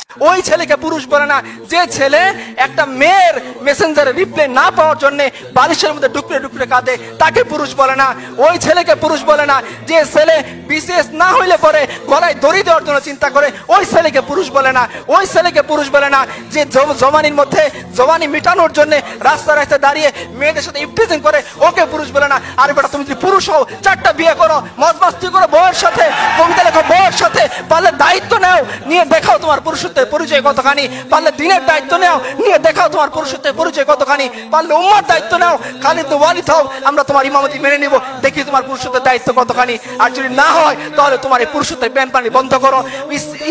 ওই ছেলেকে পুরুষ বলে না যে ছেলে একটা মেয়ের মেসেঞ্জারে রিপ্লাই না পাওয়ার জন্য বালিশের মধ্যে ডুকরে ডুকরে কাঁদে, তাকে পুরুষ বলে না। ওই ছেলেকে পুরুষ বলে না যে ছেলে বিশেষ না হইলে পরে গলায় দড়ি দেওয়ার জন্য চিন্তা করে, ওই ছেলেকে পুরুষ বলে না। ওই ছেলেকে পুরুষ বলে না যে জওয়ানির মধ্যে জওয়ানি মিটানোর জন্য রাস্তা রাস্তায় দাঁড়িয়ে মেয়েদের সাথে ইফটিজিং করে, ওকে পুরুষ বলে না। আরে বেটা, তুমি যদি পুরুষ হও 4টা বিয়ে করো, মজমাস্তি করো বউয়ের সাথে, কবিতা লেখো বউয়ের সাথে, পারলে দায়িত্ব নাও, নিয়ে দেখাও তোমার পুরুষত্বের পরিচয় কতখানি। পারলে দিনের দায়িত্ব নাও, নিয়ে দেখাও তোমার পুরুষত্বের পরিচয় কতখানি। পারলে উম্মার দায়িত্ব নাও, খালিদ ওয়ালিদ হও, আমরা তোমার ইমামতি মেনে নিব, দেখি তোমার পুরুষত্বের দায়িত্ব কতখানি। আর যদি না হয় তাহলে তোমার এই পুরুষত্বের প্যান পানি বন্ধ করো।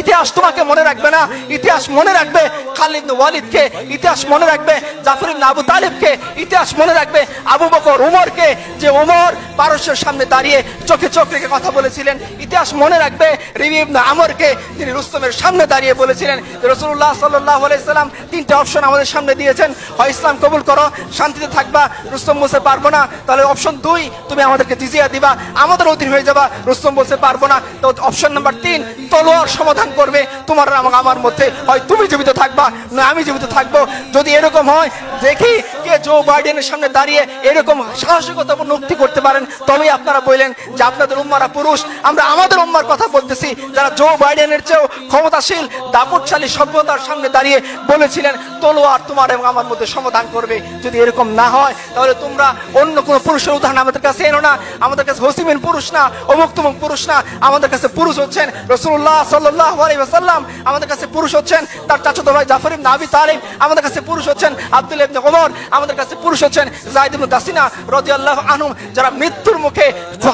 ইতিহাস তোমাকে মনে রাখবে না, ইতিহাস মনে রাখবে খালিদ ওয়ালিদকে, ইতিহাস মনে রাখবে জাফর ইবনে আবু তালিবকে, ইতিহাস মনে রাখবে আবু বকর উমরকে, যে উমর পারস্যের সামনে দাঁড়িয়ে চোখে চোখ রেখে কথা বলেছিলেন। ইতিহাস মনে রাখবে রিবি ইবনে আমরকে, যিনি রুস্তমের সামনে দাঁড়িয়ে বলেছিলেন রাসূলুল্লাহ সাল্লাল্লাহু আলাইহি সাল্লাম 3টে অপশন আমাদের সামনে দিয়েছেন, হয় ইসলাম কবুল করো, শান্তিতে থাকবা, রুস্তম বলতে পারবো না, তাহলে অপশন 2 তুমি আমাদেরকে জিজিয়া দিবা, আমাদের অধীন হয়ে যাবা। রুস্তম বলতে পারবো না, তো অপশন নাম্বার 3 তলোয়ার সমাধান করবে তোমার আমার মধ্যে, হয় তুমি জীবিত থাকবা না আমি জীবিত থাকবো। যদি এরকম হয়, দেখি কে জো বাইডেনের সামনে দাঁড়িয়ে এরকম সাহসিকতাপূর্ণ উক্তি করতে পারেন, তবেই আপনারা বললেন যে আপনাদের উম্মারা পুরুষ। আমরা আমাদের উম্মার কথা বলতেছি, যারা জো বাইডেনের চেয়েও ক্ষমতাশীল দাপটশালী সভ্যতার সামনে দাঁড়িয়ে বলেছিলেন তলোয়ার তোমার এবং আমার মধ্যে সমাধান করবে। যদি এরকম না হয় তাহলে তোমরা অন্য কোনো পুরুষের উদাহরণ আমাদের কাছে এনো না। আমাদের কাছে হোসিমিন পুরুষ না, অমুক তমুক পুরুষ না, আমাদের কাছে পুরুষ হচ্ছেন রাসূলুল্লাহ সাল্লাল্লাহু আলাইহি ওয়াসাল্লাম, আমাদের কাছে পুরুষ হচ্ছেন তার চাচাতো ভাই জাফর ইবনে আবি তালিব, আমাদের কাছে পুরুষ হচ্ছেন আব্দুল্লাহ ইবনে ওমর, আমাদের কাছে পুরুষ হচ্ছেন যায়েদ ইবনে দাসিনা রাদিয়াল্লাহু আনহুম, যারা মৃত্যুর মুখে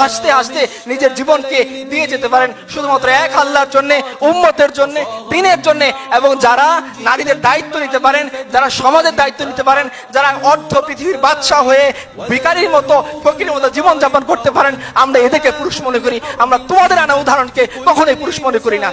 হাসতে হাসতে নিজের জীবনকে দিয়ে যেতে পারেন শুধুমাত্র এক আল্লাহর জন্য, উম্মতের জন্য, দ্বীনের জন্য, এবং যারা নারীদের দায়িত্ব নিতে পারেন, যারা সমাজের দায়িত্ব নিতে পারেন, যারা অর্ধ পৃথিবীর বাদশা হয়ে ভিখারির মতো ফকিরের মতো জীবন যাপন করতে পারেন, আমরা এদেরকে পুরুষ মনে করি। আমরা তোমাদের আনা উদাহরণকে কখনোই পুরুষ মনে করি না।